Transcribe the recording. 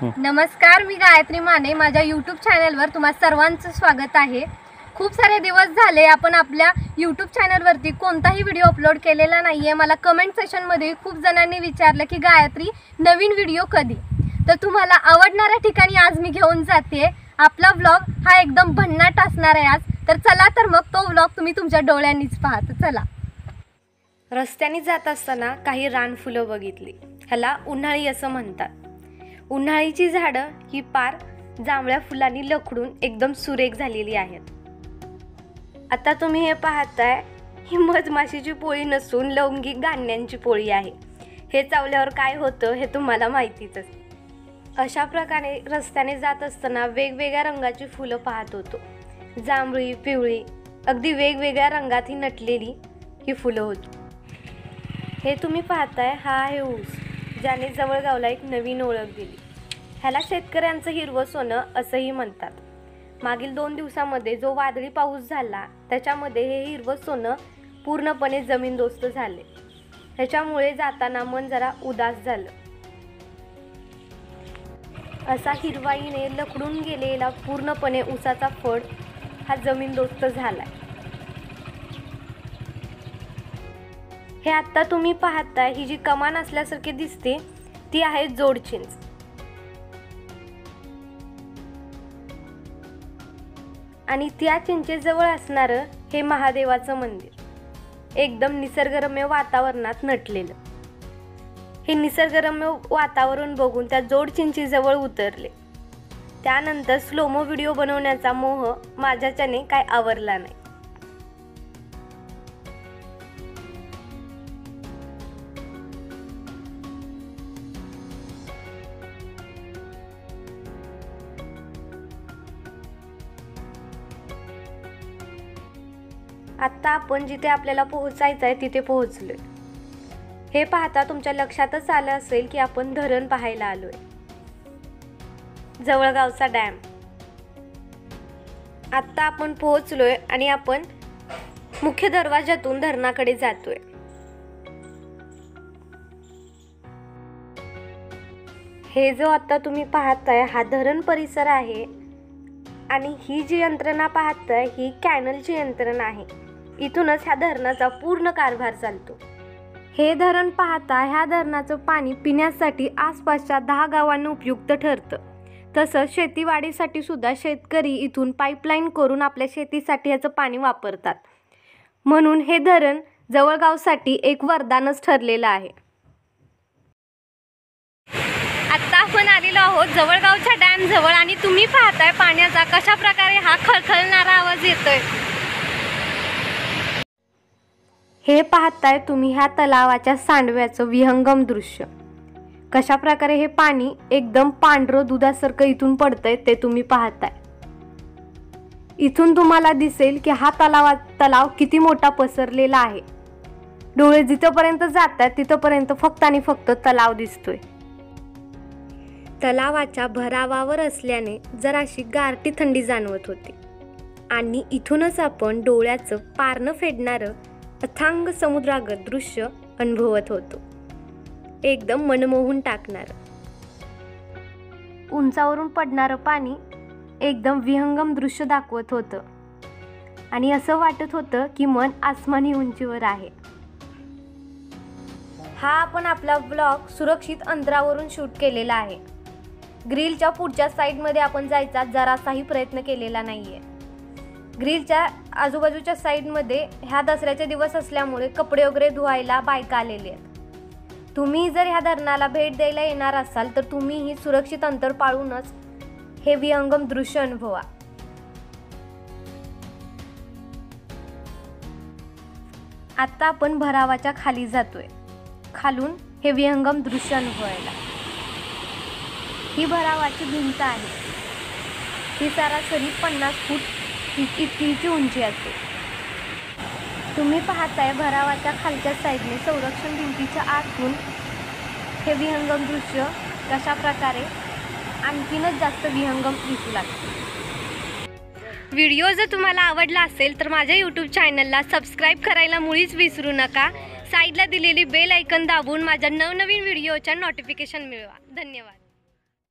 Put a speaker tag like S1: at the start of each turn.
S1: नमस्कार, मी गायत्री माने. माझ्या यूट्यूब चॅनलवर तुम्हा सर्वांचं स्वागत आहे. खूप सारे दिवस झाले आपण आपल्या यूट्यूब चॅनलवरती कोणताही व्हिडिओ अपलोड केलेला नाहीये. मला कमेंट सेक्शनमध्ये खूप जणांनी विचारलं की गायत्री नवीन व्हिडिओ कधी. तर तुम्हाला आवडणाऱ्या ठिकाणी आज मी घेऊन जाते. आपला व्लॉग हा एकदम भन्नाट असणार आहे आज. तर चला तर मग तो व्लॉग तुम्ही तुमच्या डोळ्यांनीच पहा. तर चला. रस्त्याने जात असताना काही रानफुलं बघितली. ह्याला उन्हाळी असं म्हणतात. उन्हाळीची झाडं ही पार जांभळ्या फुलांनी लखडून एकदम सुरेख झालेली आहेत. आता तुम्ही हे पाहताय, ही मधमाशीची पोळी नसून लवंगिक गाण्यांची पोळी आहे. हे चावल्यावर काय होतं हे तुम्हाला माहितीच आहे. अशा प्रकारे रस्त्याने जात असताना वेगवेगळ्या रंगाची फुलं पाहत होतो. जांभळी, पिवळी, अगदी वेगवेगळ्या रंगात ही नटलेली ही फुलं होती. हे तुम्ही पाहताय, हा आहे ऊस, ज्याने जवळगावला एक नवीन ओळख दिली. ह्याला शेतकऱ्यांचं हिरवं सोनं असंही म्हणतात. मागील 2 दिवसामध्ये जो वादळी पाऊस झाला त्याच्यामध्ये हे हिरवं सोनं पूर्णपणे जमीनदोस्त झाले. ह्याच्यामुळे जाताना मन जरा उदास झालं. असा हिरवाईने लखडून गेलेला पूर्णपणे ऊसाचा फळ हा जमीनदोस्त झालाय. हे आता तुम्ही पाहताय, ही जी कमान असल्यासारखी दिसते ती आहे जोडचिंच. आणि त्या चिंचेजवळ असणारं हे महादेवाचं मंदिर एकदम निसर्गरम्य वातावरणात नटलेलं. हे निसर्गरम्य वातावरण बघून त्या जोडचिंचेजवळ उतरले. त्यानंतर स्लोमो व्हिडिओ बनवण्याचा मोह माझ्याच्याने काय आवरला नाही. आत्ता आपण जिथे आपल्याला पोहोचायचं आहे तिथे पोहोचलोय. हे पाहता तुमच्या लक्षातच आलं असेल की आपण धरण पाहायला आलोय. जवळगावचा डॅम. आत्ता आपण पोहोचलोय आणि आपण मुख्य दरवाजातून धरणाकडे जातोय. हे जो आता तुम्ही पाहताय हा धरण परिसर आहे आणि ही जी यंत्रणा पाहताय ही कॅनलची यंत्रणा आहे. इथूनच ह्या धरणाचा पूर्ण कारभार चालतो. हे धरण पाहता ह्या धरणाचं पाणी पिण्यासाठी आसपासच्या 10 गावांना उपयुक्त ठरतं. तसंच शेतीवाडीसाठी सुद्धा शेतकरी इथून पाईपलाईन करून आपल्या शेतीसाठी ह्याचं पाणी वापरतात. म्हणून हे धरण जवळगावसाठी एक वरदानच ठरलेलं आहे. आता आपण आलेलो आहोत जवळगावच्या डॅम जवळ आणि तुम्ही पाहताय पाण्याचा कशा प्रकारे हा खळखळणारा आवाज येतोय. हे पाहताय तुम्ही ह्या तलावाच्या सांडव्याचं विहंगम दृश्य. कशा प्रकारे हे पाणी एकदम पांढरं दुधासारखं इथून पडतंय ते तुम्ही पाहताय. इथून तुम्हाला दिसेल की हा तलाव किती मोठा पसरलेला आहे. डोळे जिथपर्यंत जातात तिथपर्यंत फक्त आणि फक्त तलाव दिसतोय. तलावाच्या भरावावर असल्याने जराशी गारटी थंडी जाणवत होती आणि इथूनच आपण डोळ्याचं पारणं फेडणारं अथांग समुद्रागत दृश्य अनुभवत होतो. एकदम मनमोहून टाकणारं. उंचावरून पडणारं पाणी एकदम विहंगम दृश्य दाखवत होतं आणि असं वाटत होतं की मन आसमानी उंचीवर आहे. हा आपण आपला ब्लॉग सुरक्षित अंतरावरून शूट केलेला आहे. ग्रिलच्या पुढच्या साईडमध्ये आपण जायचा जरासाही प्रयत्न केलेला नाहीये. ग्रिलच्या आजूबाजूच्या साईडमध्ये ह्या दसऱ्याचे दिवस असल्यामुळे कपडे वगैरे धुवायला बायका आलेले आहेत. तुम्ही जर ह्या धरणाला भेट द्यायला येणार असाल तर तुम्ही ही सुरक्षित अंतर पाळूनच हे विहंगम दृश्य अनुभवा. आता आपण भरावाच्या खाली जातोय. खालून हे विहंगम दृश्य अनुभवायला. ही भरावाची भिंत आहे. ही सरासरी 50 फूट इतकीची उंची असते. तुम्ही पाहताय भरावाच्या खालच्या साईडने संरक्षण भिंतीच्या आतून हे विहंगम दृश्य कशा प्रकारे आणखीनच जास्त विहंगम दिसू लागते. व्हिडिओ जर तुम्हाला आवडला असेल तर माझ्या यूट्यूब चॅनलला सबस्क्राईब करायला मुळीच विसरू नका. साईडला दिलेली बेल आयकॉन दाबून माझ्या नवनवीन व्हिडिओच्या नोटिफिकेशन मिळवा. धन्यवाद.